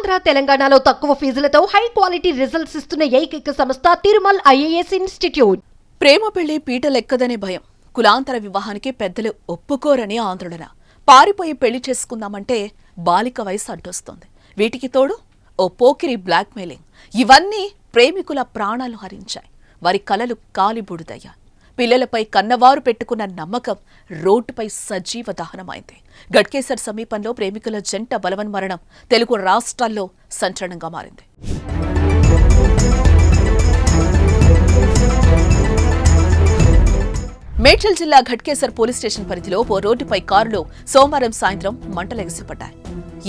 ఆంధ్ర తెలంగాణలో తక్కువ ఫీజులతో high quality results ఇస్తున్న ఏకైక సంస్థ తిరుమల్ ఐఏఎస్ ఇన్స్టిట్యూట్. ప్రేమ పెళ్లి పీటలెక్కదనే భయం, కులాంతర వివాహానికి పెద్దలు ఒప్పుకోరని ఆందోళన, పారిపోయి పెళ్లి చేసుకుందామంటే బాలిక వయసు అడ్డొస్తోంది. వీటికి తోడు ఓ పోకిరి బ్లాక్మెయిలింగ్, ఇవన్నీ ప్రేమికుల ప్రాణాలు హరించాయి. వారి కలలు కాలిబూడిదయ్యాయి. పిల్లలపై కన్నవారు పెట్టుకున్న నమ్మకం రోడ్డుపై సజీవ దహనమైంది. గట్కేసర్ సమీపంలో ప్రేమికుల జంట బలవన్మరణం తెలుగు రాష్ట్రాల్లో సంచలనంగా మారింది. మేడ్చల్ జిల్లా ఘట్కేసర్ పోలీస్ స్టేషన్ పరిధిలో ఓ రోడ్డుపై కారులో సోమవారం సాయంత్రం మంటలెగసిపడ్డాయి.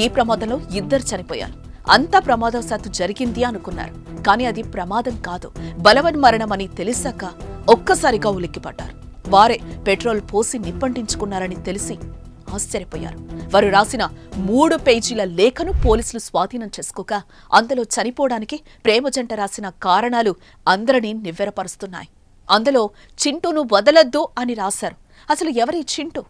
ఈ ప్రమాదంలో 2 చనిపోయారు. అంతా ప్రమాదవశాత్తు జరిగింది అనుకున్నారు. కానీ అది ప్రమాదం కాదు, బలవన్మరణమని తెలిసాక ఒక్కసారిగా ఉలిక్కిపడ్డారు. వారే పెట్రోల్ పోసి నిప్పంటించుకున్నారని తెలిసి ఆశ్చర్యపోయారు. వారు రాసిన 3 పేజీల లేఖను పోలీసులు స్వాధీనం చేసుకోక అందులో చనిపోవడానికి ప్రేమ జంట రాసిన కారణాలు అందరినీ నివ్వెరపరుస్తున్నాయి. అందులో చింటూను వదలొద్దు అని రాశారు. అసలు ఎవరి చింటూ?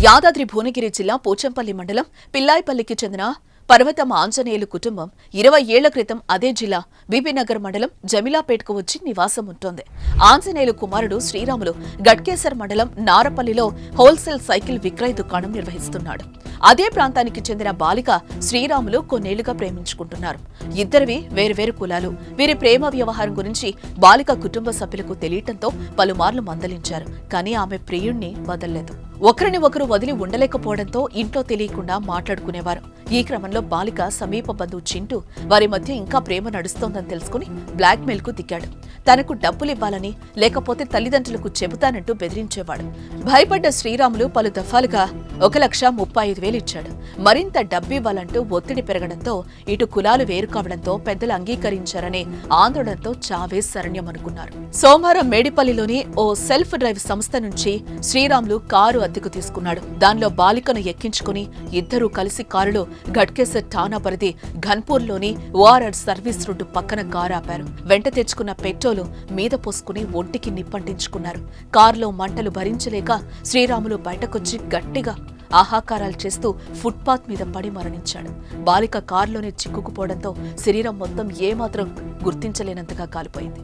యాదాద్రి భువనగిరి జిల్లా పోచంపల్లి మండలం పిల్లాయిపల్లికి చెందిన పర్వతం ఆంజనేయులు కుటుంబం 20 ఏళ్ల క్రితం అదే జిల్లా బీబీనగర్ మండలం జమిలాపేటకు వచ్చి నివాసం ఉంటోంది. ఆంజనేయులు కుమారుడు శ్రీరాములు గట్కేసర్ మండలం నారపల్లిలో హోల్సేల్ సైకిల్ విక్రయ దుకాణం నిర్వహిస్తున్నాడు. అదే ప్రాంతానికి చెందిన బాలిక శ్రీరాములు కొన్నేళ్లుగా ప్రేమించుకుంటున్నారు. ఇద్దరివి వేరువేరు కులాలు. వీరి ప్రేమ వ్యవహారం గురించి బాలిక కుటుంబ సభ్యులకు తెలియటంతో పలుమార్లు మందలించారు. కానీ ఆమె ప్రియుణ్ణి వదల్లేదు. ఒకరిని ఒకరు వదిలి ఉండలేకపోవడంతో ఇంట్లో తెలియకుండా మాట్లాడుకునేవారు. ఈ క్రమంలో బాలిక సమీప బంధువు చింటూ వారి మధ్య ఇంకా ప్రేమ నడుస్తోందని తెలుసుకుని బ్లాక్మెయిల్ కు దిగాడు. తనకు డబ్బులివ్వాలని, లేకపోతే తల్లిదండ్రులకు చెబుతానంటూ బెదిరించేవాడు. భయపడ్డ శ్రీరాములు పలు దఫాలుగా 1,35,000 ఇచ్చాడు. మరింత డబ్బివ్వాలంటూ ఒత్తిడి పెరగడంతో ఇటు కులాలు వేరు కావడంతో పెద్దలు అంగీకరించారనే ఆందోళనతో చావే శరణ్యమనుకున్నారు. సోమవారం మేడిపల్లిలోని ఓ సెల్ఫ్ డ్రైవ్ సంస్థ నుంచి శ్రీరాములు కారు అద్దెకు తీసుకున్నాడు. దానిలో బాలికను ఎక్కించుకుని ఇద్దరూ కలిసి కారులో ఘట్కేసర్ ఠాణా పరిధి ఘన్పూర్లోని ఓఆర్ఆర్ సర్వీస్ రోడ్డు పక్కన కారు ఆపారు. వెంట తెచ్చుకున్న పెట్రోలు మీద పోసుకుని ఒంటికి నిప్పంటించుకున్నారు. కారులో మంటలు భరించలేక శ్రీరాములు బయటకొచ్చి గట్టిగా ఆహాకారాలు చేస్తూ ఫుట్పాత్ మీద పడి మరణించాడు. బాలిక కారులోనే చిక్కుకుపోవడంతో శరీరం మొత్తం ఏమాత్రం గుర్తించలేనంతగా కాలిపోయింది.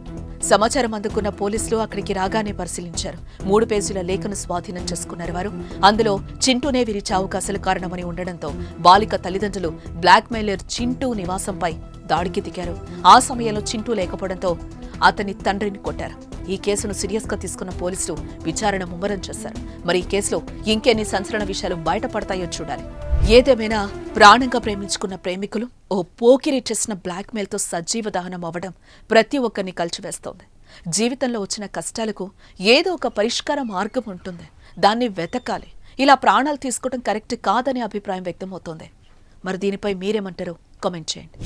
సమాచారం అందుకున్న పోలీసులు అక్కడికి రాగానే పరిశీలించారు. 3 పేజీల లేఖను స్వాధీనం చేసుకున్నారు వారు. అందులో చింటూనే వీరి చావుకు అసలు కారణమని ఉండడంతో బాలిక తల్లిదండ్రులు బ్లాక్మెయిలర్ చింటూ నివాసంపై దాడికి దిగారు. ఆ సమయంలో చింటూ లేకపోవడంతో అతని తండ్రిని కొట్టారు. ఈ కేసును సీరియస్ గా తీసుకున్న పోలీసులు విచారణ ముమ్మరం చేశారు. మరి ఈ కేసులో ఇంకెన్ని సంచలన విషయాలు బయటపడతాయో చూడాలి. ఏదేమైనా ప్రాణంగా ప్రేమించుకున్న ప్రేమికులు ఓ పోకిరి చేసిన బ్లాక్మెయిల్ తో సజీవ దహనం అవ్వడం ప్రతి ఒక్కరిని కలిచివేస్తోంది. జీవితంలో వచ్చిన కష్టాలకు ఏదో ఒక పరిష్కార మార్గం ఉంటుంది, దాన్ని వెతకాలి. ఇలా ప్రాణాలు తీసుకోవడం కరెక్ట్ కాదనే అభిప్రాయం వ్యక్తమవుతోంది. మరి దీనిపై మీరేమంటారో కామెంట్ చేయండి.